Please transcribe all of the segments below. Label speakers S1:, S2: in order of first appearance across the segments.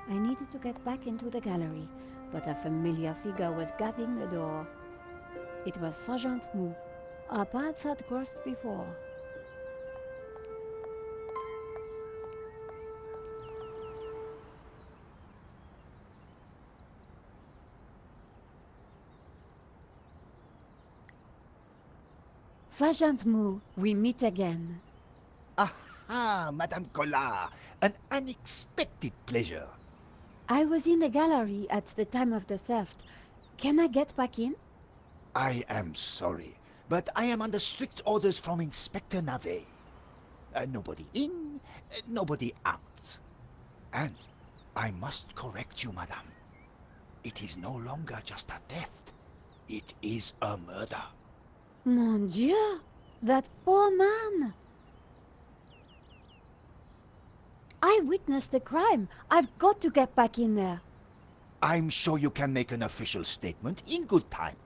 S1: I needed to get back into the gallery, but a familiar figure was guarding the door. It was Sergeant Mou. Our paths had crossed before. Sergeant Mou, we meet again.
S2: Aha, Madame Collard, an unexpected pleasure.
S1: I was in the gallery at the time of the theft. Can I get back in?
S2: I am sorry, but I am under strict orders from Inspector Navet. Nobody in, nobody out. And I must correct you, madame. It is no longer just a theft. It is a murder.
S1: Mon Dieu! That poor man! I witnessed the crime. I've got to get back in there.
S2: I'm sure you can make an official statement in good time.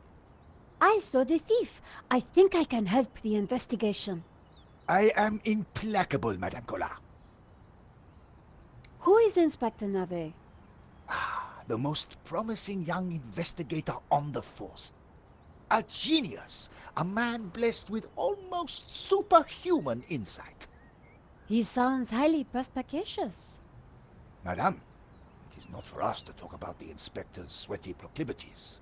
S1: I saw the thief. I think I can help the investigation.
S2: I am implacable, Madame Collard.
S1: Who is Inspector Navet?
S2: The most promising young investigator on the force. A genius, a man blessed with almost superhuman insight.
S1: He sounds highly perspicacious.
S2: Madame, it is not for us to talk about the inspector's sweaty proclivities.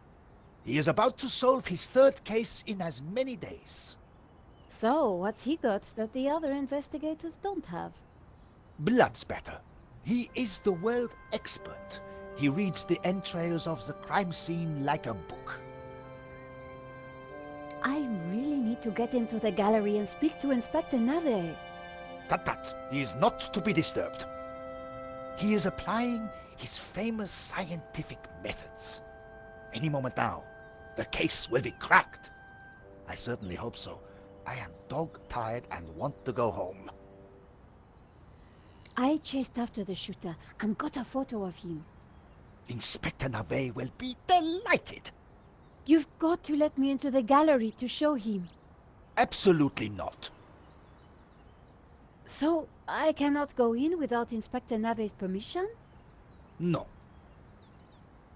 S2: He is about to solve his third case in as many days.
S1: So, what's he got that the other investigators don't have?
S2: Blood spatter. He is the world expert. He reads the entrails of the crime scene like a book.
S1: I really need to get into the gallery and speak to Inspector Navet.
S2: Tut tut, he is not to be disturbed. He is applying his famous scientific methods. Any moment now, the case will be cracked. I certainly hope so. I am dog-tired and want to go home.
S1: I chased after the shooter and got a photo of him.
S2: Inspector Navet will be delighted.
S1: You've got to let me into the gallery to show him.
S2: Absolutely not.
S1: So, I cannot go in without Inspector Navet's permission?
S2: No.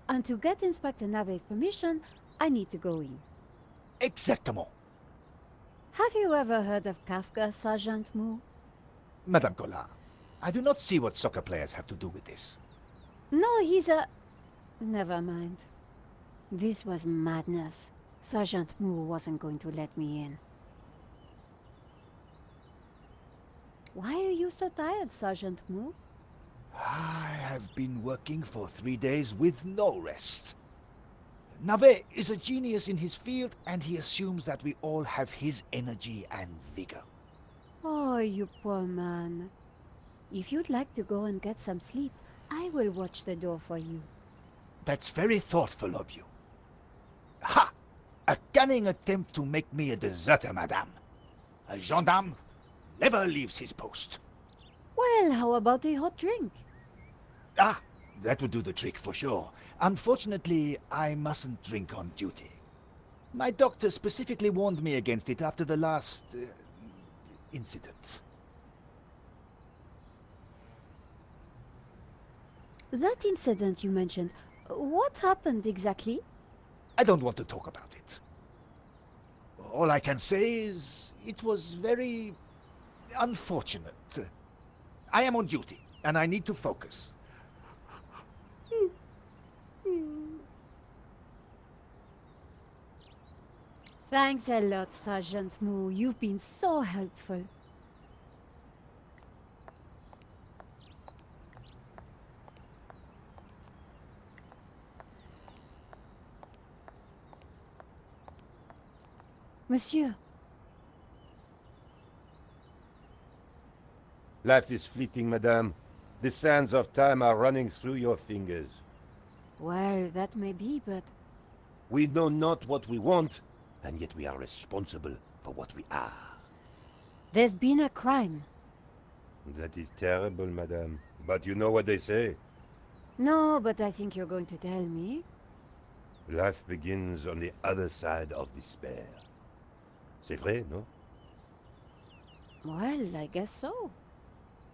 S1: And to get Inspector Navet's permission, I need to go in.
S2: Exactement.
S1: Have you ever heard of Kafka, Sergeant Mou?
S2: Madame Collard, I do not see what soccer players have to do with this.
S1: No, he's a... Never mind. This was madness. Sergeant Mou wasn't going to let me in. Why are you so tired, Sergeant Mou?
S2: I have been working for 3 days with no rest. Navet is a genius in his field, and he assumes that we all have his energy and vigor.
S1: Oh, you poor man. If you'd like to go and get some sleep, I will watch the door for you.
S2: That's very thoughtful of you. Ha! A cunning attempt to make me a deserter, madame. A gendarme never leaves his post.
S1: Well, how about a hot drink?
S2: Ah, that would do the trick for sure. Unfortunately, I mustn't drink on duty. My doctor specifically warned me against it after the last... incident.
S1: That incident you mentioned, what happened exactly?
S2: I don't want to talk about it. All I can say is it was very unfortunate. I am on duty, and I need to focus.
S1: Thanks a lot, Sergeant Mou. You've been so helpful. Monsieur,
S3: Life is fleeting, madame. The sands of time are running through your fingers.
S1: well, that may be, but...
S3: We know not what we want, and yet we are responsible for what we are.
S1: There's been a crime.
S3: That is terrible, madame. But you know what they say.
S1: No, but I think you're going to tell me.
S3: Life begins on the other side of despair. C'est vrai, no?
S1: Well, I guess so.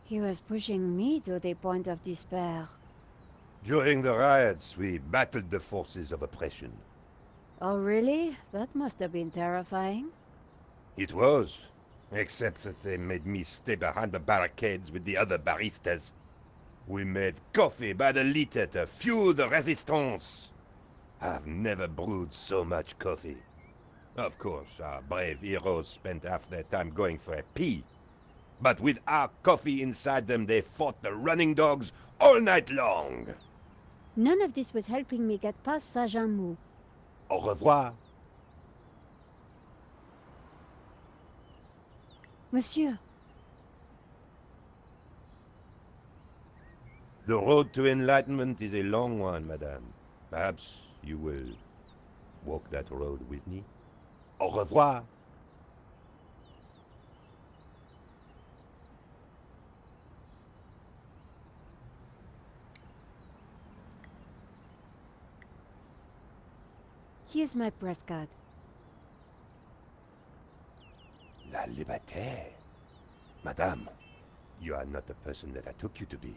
S1: He was pushing me to the point of despair.
S3: During the riots, we battled the forces of oppression.
S1: Oh, really? That must have been terrifying.
S3: It was, except that they made me stay behind the barricades with the other baristas. We made coffee by the liter to fuel the resistance. I've never brewed so much coffee. Of course, our brave heroes spent half their time going for a pee. But with our coffee inside them, they fought the running dogs all night long.
S1: None of this was helping me get past Sergeant Mou.
S3: Au revoir.
S1: Monsieur,
S3: The road to enlightenment is a long one, madame. Perhaps you will walk that road with me? Au revoir.
S1: here's my press card.
S3: La liberté. Madame, you are not the person that I took you to be.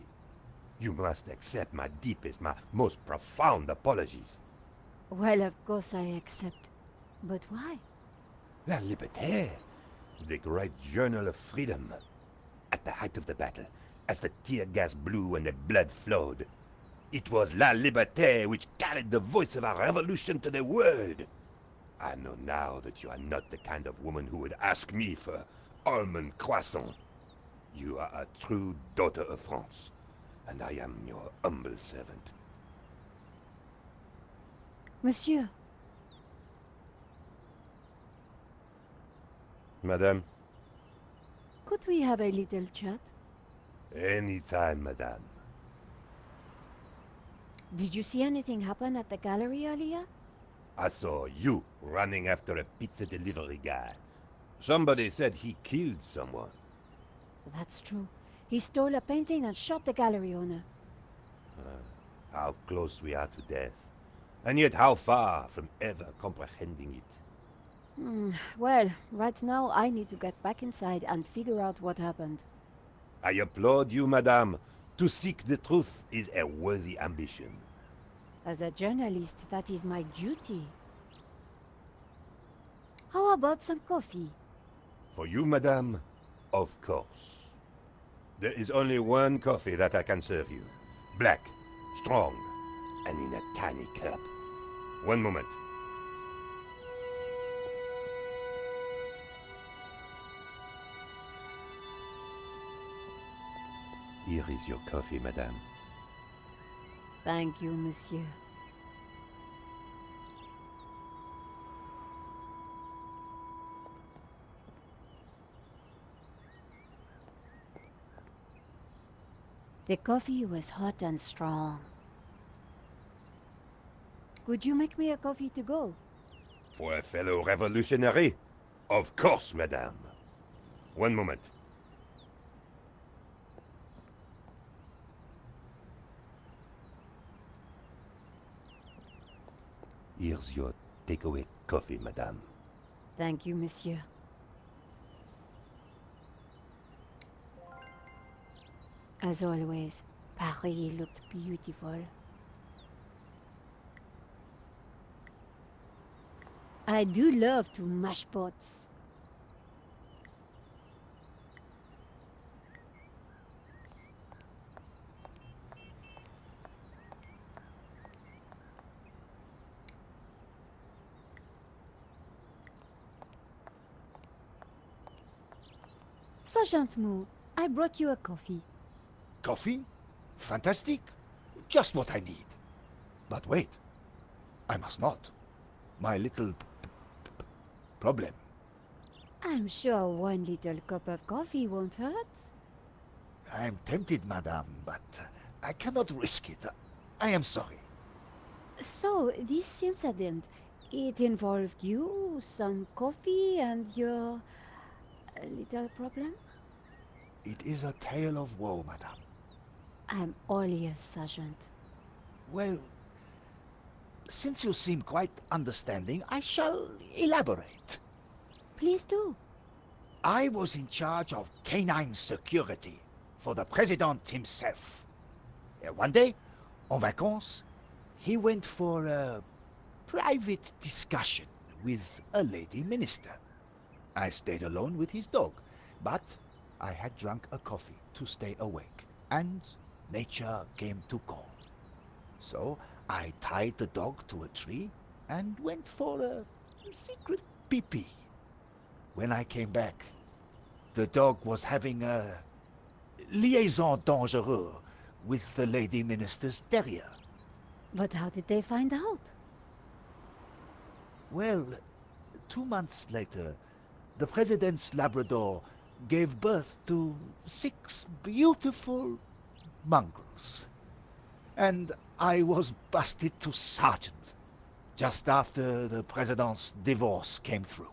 S3: You must accept my deepest, my most profound apologies.
S1: Well, of course I accept. But why?
S3: La liberté. The great journal of freedom. At the height of the battle, as the tear gas blew and the blood flowed, it was La Liberté which carried the voice of our revolution to the world. I know now that you are not the kind of woman who would ask me for almond croissant. You are a true daughter of France, and I am your humble servant.
S1: Monsieur,
S3: Madame?
S1: could we have a little chat?
S3: Anytime, madame.
S1: Did you see anything happen at the gallery earlier?
S3: I saw you running after a pizza delivery guy. Somebody said he killed someone.
S1: That's true. He stole a painting and shot the gallery owner.
S3: How close we are to death. And yet how far from ever comprehending it.
S1: Well, right now I need to get back inside and figure out what happened.
S3: I applaud you, madame. To seek the truth is a worthy ambition.
S1: As a journalist, that is my duty. How about some coffee?
S3: For you, madame, of course. There is only one coffee that I can serve you. Black, strong, and in a tiny cup. One moment. Here is your coffee, madame.
S1: Thank you, monsieur. The coffee was hot and strong. Could you make me a coffee to go?
S3: For a fellow revolutionary? Of course, madame. One moment. Here's your takeaway coffee, madame.
S1: Thank you, monsieur. As always, Paris looked beautiful. I do love to mash pots. Sergeant Mou, I brought you a coffee.
S2: Coffee? Fantastic. Just what I need. But wait. I must not. My little problem.
S1: I'm sure one little cup of coffee won't hurt.
S2: I'm tempted, madame, but I cannot risk it. I am sorry.
S1: So, this incident, it involved you, some coffee, and your little problem?
S2: It is a tale of woe, madame.
S1: I'm all ears, Sergeant.
S2: Well, since you seem quite understanding, I shall elaborate.
S1: Please do.
S2: I was in charge of canine security for the president himself. One day, En vacances, he went for a private discussion with a lady minister. I stayed alone with his dog, but I had drunk a coffee to stay awake, and nature came to call. So I tied the dog to a tree and went for a secret pee-pee. When I came back, the dog was having a liaison dangereuse with the lady minister's terrier.
S1: But how did they find out?
S2: Well, 2 months later, the president's Labrador gave birth to 6 beautiful mongrels. And I was busted to sergeant just after the president's divorce came through.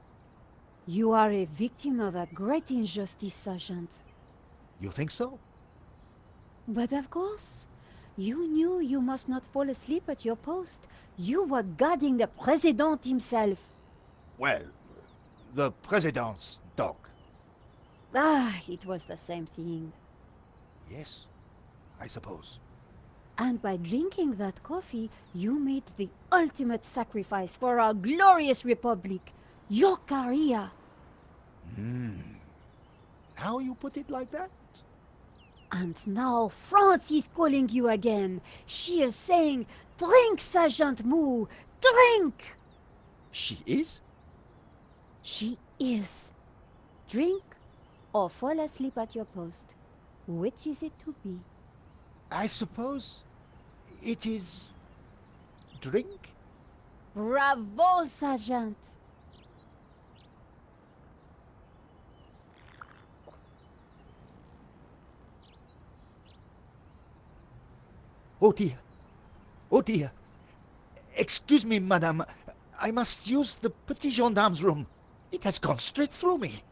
S1: You are a victim of a great injustice, Sergeant.
S2: You think so?
S1: But of course, you knew you must not fall asleep at your post. You were guarding the President himself.
S2: Well, the president's dog.
S1: Ah, it was the same thing.
S2: Yes, I suppose.
S1: And by drinking that coffee, you made the ultimate sacrifice for our glorious republic, your career.
S2: Now you put it like that?
S1: And now France is calling you again. She is saying, "Drink, Sergeant Moo, drink!"
S2: She is?
S1: She is. Drink or fall asleep at your post. Which is it to be?
S2: I suppose it is drink?
S1: Bravo, Sergeant!
S2: Oh dear. Oh dear. Excuse me, madame. I must use the petit gendarme's room. It has gone straight through me.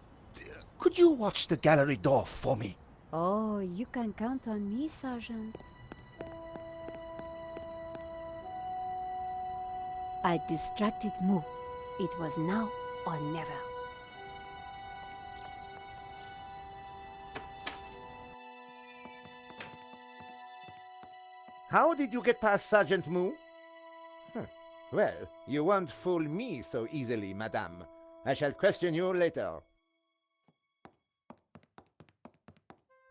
S2: Could you watch the gallery door for me?
S1: Oh, you can count on me, Sergeant. I distracted Moo. It was now or never.
S4: How did you get past Sergeant Moo? Well, you won't fool me so easily, madame. I shall question you later.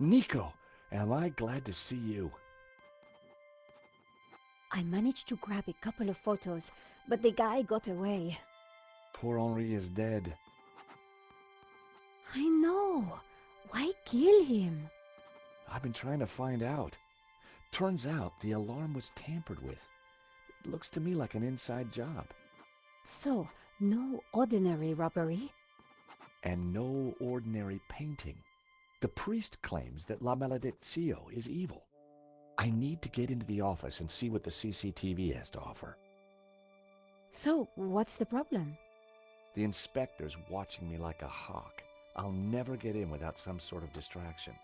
S5: Nico, am I glad to see you.
S1: I managed to grab a couple of photos, but the guy got away.
S5: Poor Henri is dead.
S1: I know. Why kill him?
S5: I've been trying to find out. Turns out the alarm was tampered with. It looks to me like an inside job.
S1: So, no ordinary robbery?
S5: And no ordinary painting. The priest claims that La Maledizio is evil. I need to get into the office and see what the CCTV has to offer.
S1: So, what's the problem?
S5: The inspector's watching me like a hawk. I'll never get in without some sort of distraction.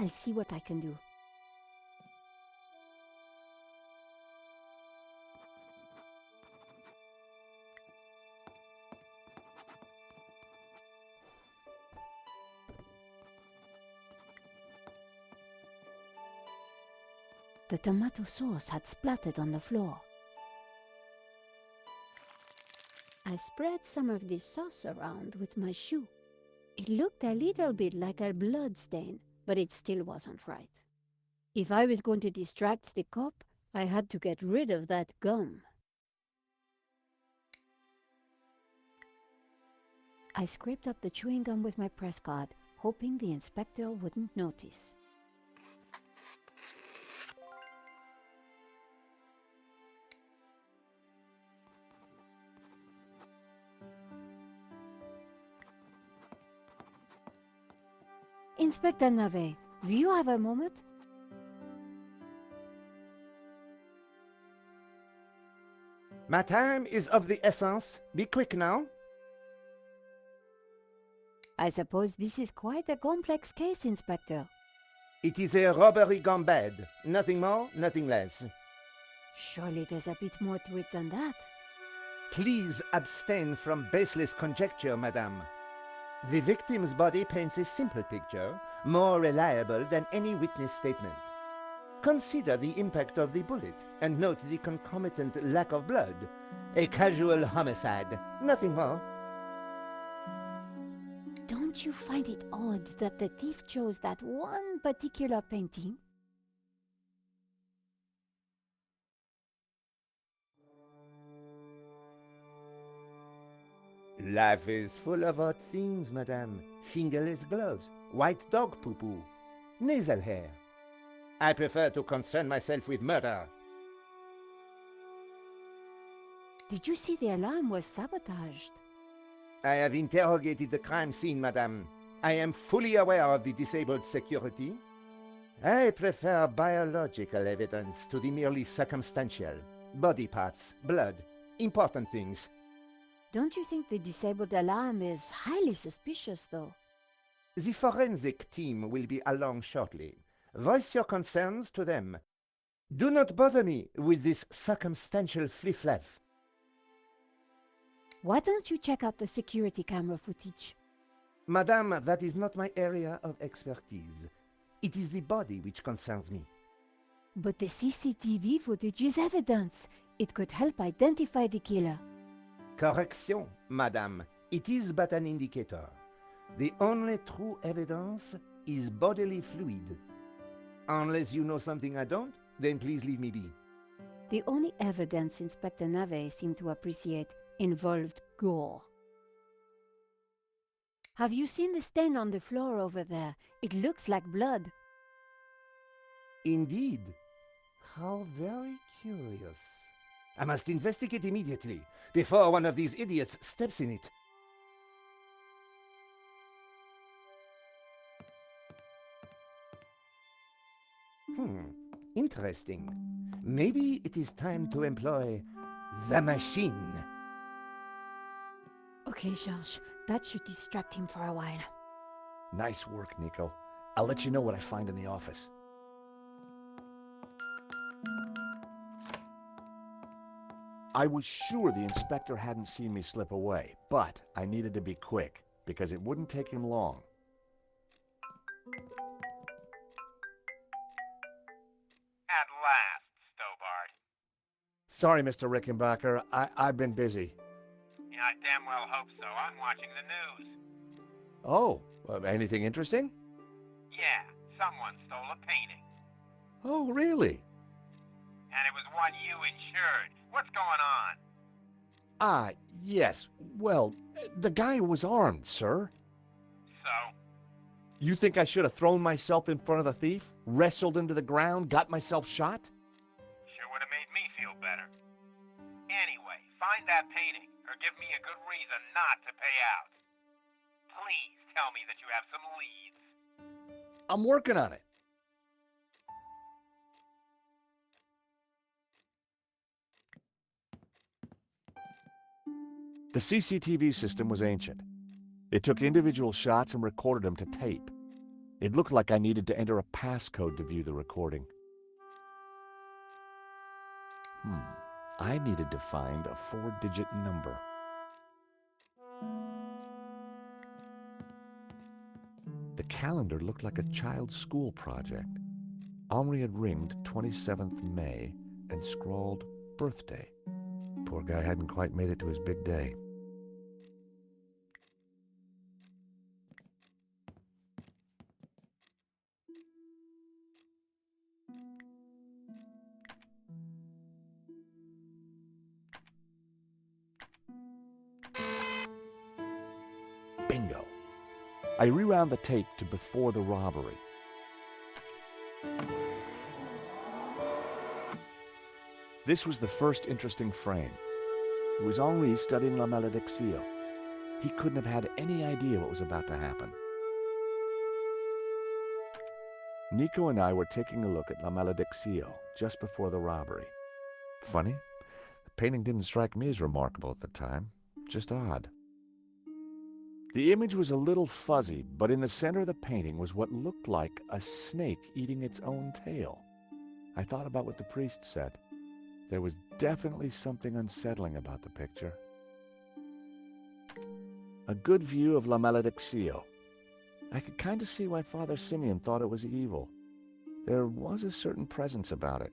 S1: I'll see what I can do. The tomato sauce had splattered on the floor. I spread some of this sauce around with my shoe. It looked a little bit like a blood stain, but it still wasn't right. If I was going to distract the cop, I had to get rid of that gum. I scraped up the chewing gum with my press card, hoping the inspector wouldn't notice. Inspector Navet, do you have a moment?
S4: My time is of the essence. Be quick now.
S1: I suppose this is quite a complex case, Inspector.
S4: It is a robbery gone bad. Nothing more, nothing less.
S1: Surely there's a bit more to it than that.
S4: Please abstain from baseless conjecture, madame. The victim's body paints a simple picture, more reliable than any witness statement. Consider the impact of the bullet, and note the concomitant lack of blood. A casual homicide, nothing more.
S1: Don't you find it odd that the thief chose that one particular painting?
S4: Life is full of odd things, madame. Fingerless gloves, white dog poo-poo, nasal hair. I prefer to concern myself with murder.
S1: Did you see the alarm was sabotaged?
S4: I have interrogated the crime scene, madame. I am fully aware of the disabled security. I prefer biological evidence to the merely circumstantial. Body parts, blood, important things.
S1: Don't you think the disabled alarm is highly suspicious, though?
S4: The forensic team will be along shortly. Voice your concerns to them. Do not bother me with this circumstantial fliff-flaff.
S1: Why don't you check out the security camera footage?
S4: Madame, that is not my area of expertise. It is the body which concerns me.
S1: But the CCTV footage is evidence. It could help identify the killer.
S4: Correction, madame. It is but an indicator. The only true evidence is bodily fluid. Unless you know something I don't, then please leave me be.
S1: The only evidence Inspector Nave seemed to appreciate involved gore. Have you seen the stain on the floor over there? It looks like blood.
S4: Indeed. How very curious. I must investigate immediately, before one of these idiots steps in it. Interesting. Maybe it is time to employ the machine.
S1: Okay, George, that should distract him for a while.
S5: Nice work, Nico. I'll let you know what I find in the office. I was sure the inspector hadn't seen me slip away, but I needed to be quick, because it wouldn't take him long.
S6: At last, Stobart.
S5: Sorry, Mr. Rickenbacker. I've been busy.
S6: Yeah, I damn well hope so. I'm watching the news.
S5: Oh, anything interesting?
S6: Yeah, someone stole a painting.
S5: Oh, really?
S6: And it was one you insured. What's going on?
S5: Ah, yes. Well, the guy was armed, sir.
S6: So?
S5: You think I should have thrown myself in front of the thief, wrestled into the ground, got myself shot?
S6: Sure would have made me feel better. Anyway, find that painting, or give me a good reason not to pay out. Please tell me that you have some leads.
S5: I'm working on it. The CCTV system was ancient. It took individual shots and recorded them to tape. It looked like I needed to enter a passcode to view the recording. I needed to find a 4-digit number. The calendar looked like a child's school project. Henri had ringed 27th May and scrawled birthday. Poor guy hadn't quite made it to his big day. Bingo. I rewound the tape to before the robbery. This was the first interesting frame. It was Henri studying La Malédiction. He couldn't have had any idea what was about to happen. Nico and I were taking a look at La Malédiction just before the robbery. Funny, the painting didn't strike me as remarkable at the time, just odd. The image was a little fuzzy, but in the center of the painting was what looked like a snake eating its own tail. I thought about what the priest said. There was definitely something unsettling about the picture. A good view of La Malédiction. I could kind of see why Father Simeon thought it was evil. There was a certain presence about it.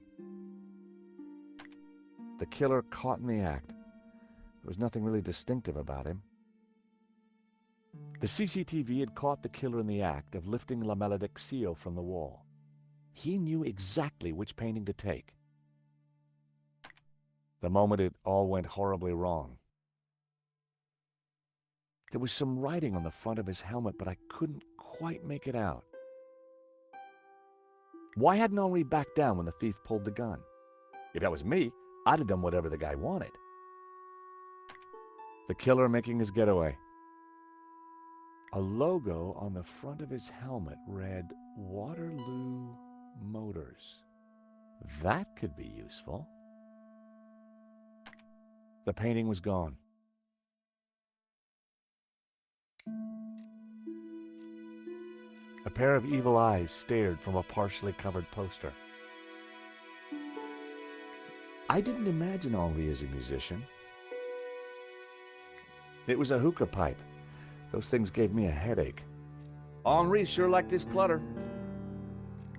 S5: The killer caught in the act. There was nothing really distinctive about him. The CCTV had caught the killer in the act of lifting La Malediccio from the wall. He knew exactly which painting to take. The moment it all went horribly wrong. There was some writing on the front of his helmet, but I couldn't quite make it out. Why hadn't Henri backed down when the thief pulled the gun? If that was me, I'd have done whatever the guy wanted. The killer making his getaway. A logo on the front of his helmet read Waterloo Motors. That could be useful. The painting was gone. A pair of evil eyes stared from a partially covered poster. I didn't imagine Henri as a musician. It was a hookah pipe. Those things gave me a headache. Henri sure liked his clutter.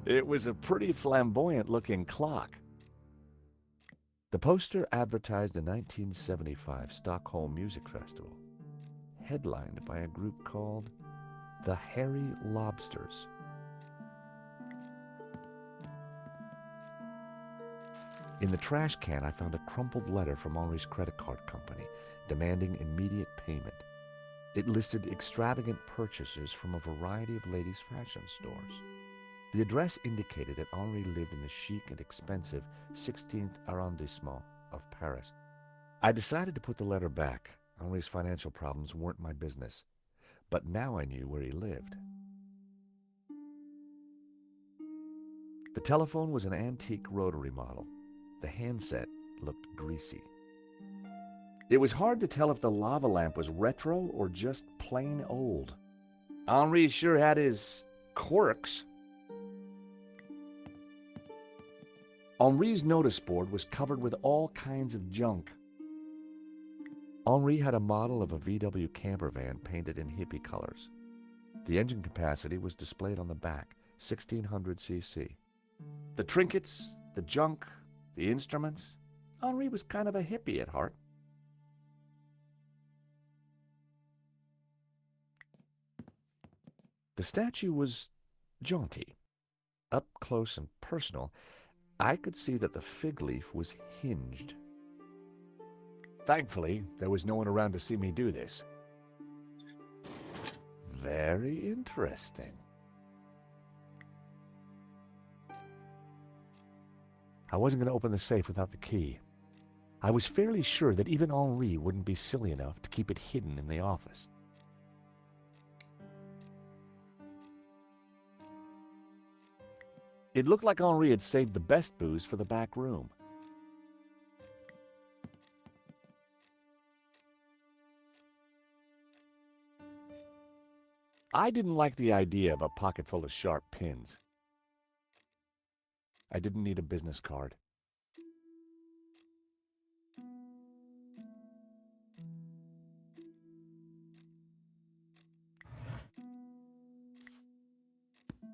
S5: It was a pretty flamboyant-looking clock. The poster advertised a 1975 Stockholm Music Festival, headlined by a group called the Hairy Lobsters. In the trash can, I found a crumpled letter from Henri's credit card company demanding immediate payment. It listed extravagant purchases from a variety of ladies' fashion stores. The address indicated that Henri lived in the chic and expensive 16th arrondissement of Paris. I decided to put the letter back. Henri's financial problems weren't my business. But now I knew where he lived. The telephone was an antique rotary model. The handset looked greasy. It was hard to tell if the lava lamp was retro or just plain old. Henri sure had his quirks. Henri's notice board was covered with all kinds of junk. Henri had a model of a VW camper van painted in hippie colors. The engine capacity was displayed on the back, 1600 cc. The trinkets, the junk, the instruments. Henri was kind of a hippie at heart. The statue was jaunty. Up close and personal, I could see that the fig leaf was hinged. Thankfully, there was no one around to see me do this. Very interesting. I wasn't going to open the safe without the key. I was fairly sure that even Henri wouldn't be silly enough to keep it hidden in the office. It looked like Henri had saved the best booze for the back room. I didn't like the idea of a pocket full of sharp pins. I didn't need a business card.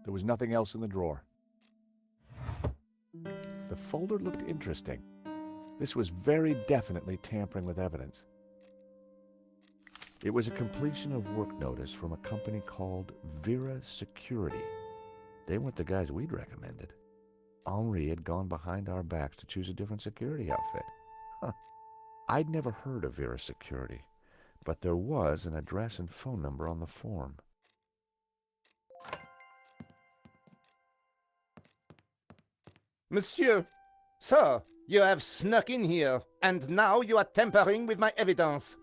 S5: There was nothing else in the drawer. The folder looked interesting. This was very definitely tampering with evidence. It was a completion of work notice from a company called Vera Security. They weren't the guys we'd recommended. Henri had gone behind our backs to choose a different security outfit. I'd never heard of Vera Security, but there was an address and phone number on the form.
S4: Monsieur, sir, you have snuck in here, and now you are tampering with my evidence.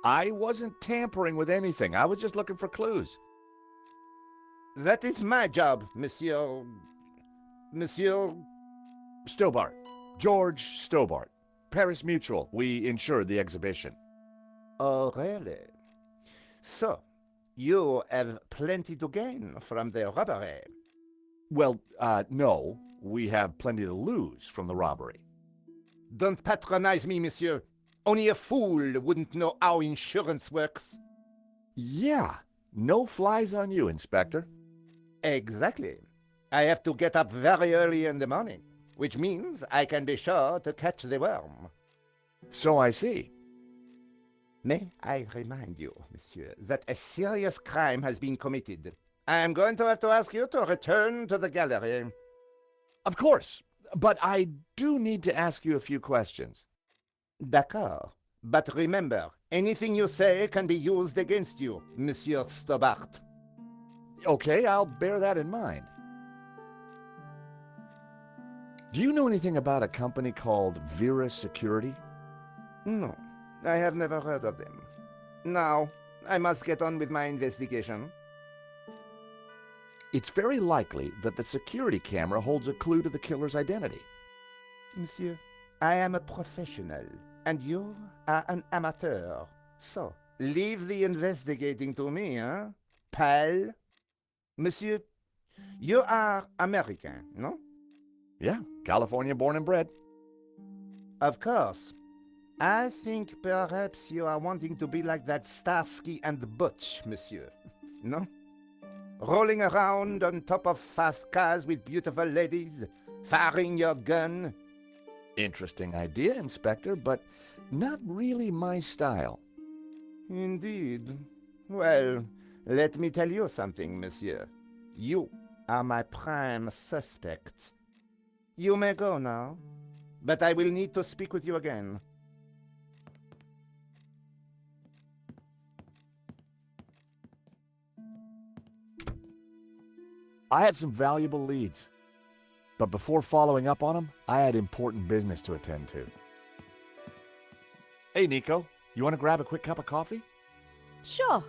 S5: I wasn't tampering with anything. I was just looking for clues.
S4: That is my job, Monsieur...
S5: Stobart. George Stobart. Paris Mutual. We insured the exhibition.
S4: Oh, really? So, you have plenty to gain from the robbery.
S5: Well, no. We have plenty to lose from the robbery.
S4: Don't patronize me, monsieur. Only a fool wouldn't know how insurance works.
S5: Yeah, No flies on you, Inspector.
S4: Exactly. I have to get up very early in the morning, which means I can be sure to catch the worm.
S5: So I see.
S4: May I remind you, monsieur, that a serious crime has been committed. I am going to have to ask you to return to the gallery.
S5: Of course, but I do need to ask you a few questions.
S4: D'accord. But remember, anything you say can be used against you, Monsieur Stobart.
S5: Okay, I'll bear that in mind. Do you know anything about a company called Vera Security?
S4: No, I have never heard of them. Now, I must get on with my investigation.
S5: It's very likely that the security camera holds a clue to the killer's identity.
S4: Monsieur, I am a professional, and you are an amateur. So, leave the investigating to me, huh? Pal? Monsieur, you are American, no?
S5: Yeah, California born and bred.
S4: Of course. I think perhaps you are wanting to be like that Starsky and Butch, monsieur. No? Rolling around on top of fast cars with beautiful ladies, firing your gun.
S5: Interesting idea, Inspector, but not really my style.
S4: Indeed. Well, let me tell you something, monsieur. You are my prime suspect. You may go now, but I will need to speak with you again.
S5: I had some valuable leads, but before following up on them, I had important business to attend to. Hey, Nico, you want to grab a quick cup of coffee?
S1: Sure.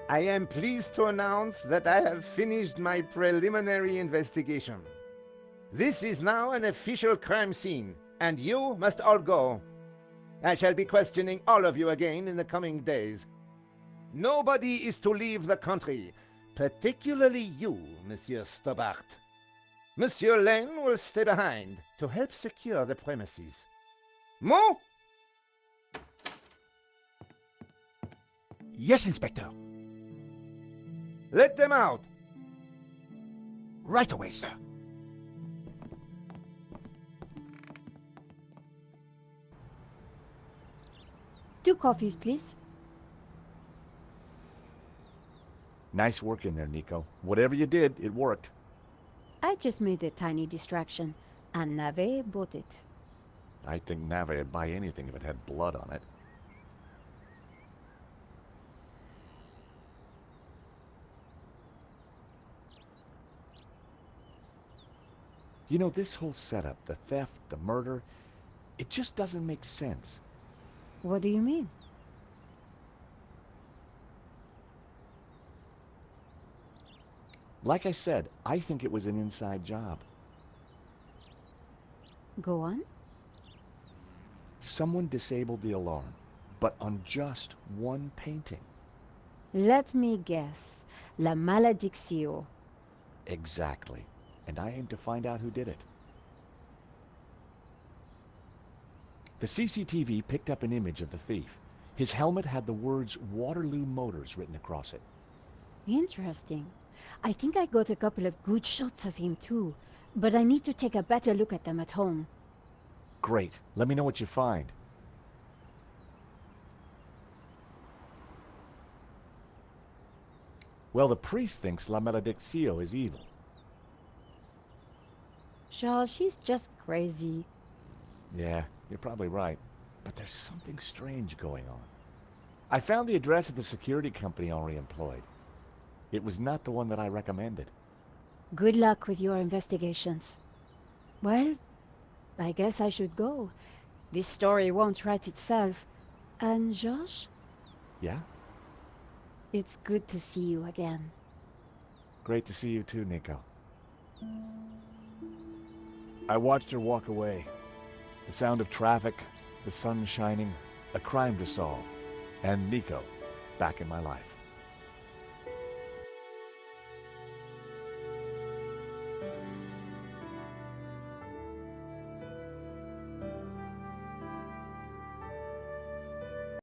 S4: I am pleased to announce that I have finished my preliminary investigation. This is now an official crime scene, and you must all go. I shall be questioning all of you again in the coming days. Nobody is to leave the country, particularly you, Monsieur Stobart. Monsieur Lane will stay behind to help secure the premises. Mo?
S2: Yes, Inspector.
S4: Let them out.
S2: Right away, sir.
S1: Two coffees, please.
S5: Nice work in there, Nico. Whatever you did, it worked.
S1: I just made a tiny distraction, and Nave bought it.
S5: I think Nave would buy anything if it had blood on it. You know, this whole setup, the theft, the murder, it just doesn't make sense.
S1: What do you mean?
S5: Like I said, I think it was an inside job.
S1: Go on.
S5: Someone disabled the alarm, but on just one painting.
S1: Let me guess. La Maledictio.
S5: Exactly. And I aim to find out who did it. The CCTV picked up an image of the thief. His helmet had the words Waterloo Motors written across it.
S1: Interesting. I think I got a couple of good shots of him too, but I need to take a better look at them at home.
S5: Great. Let me know what you find. Well, the priest thinks La Maledictio is evil.
S1: George, she's just crazy.
S5: Yeah, you're probably right. But there's something strange going on. I found the address of the security company Henri employed. It was not the one that I recommended.
S1: Good luck with your investigations. Well, I guess I should go. This story won't write itself. And George,
S5: Yeah?
S1: it's good to see you again.
S5: Great to see you too, Nico. I watched her walk away. The sound of traffic, the sun shining, a crime to solve, and Nico back in my life.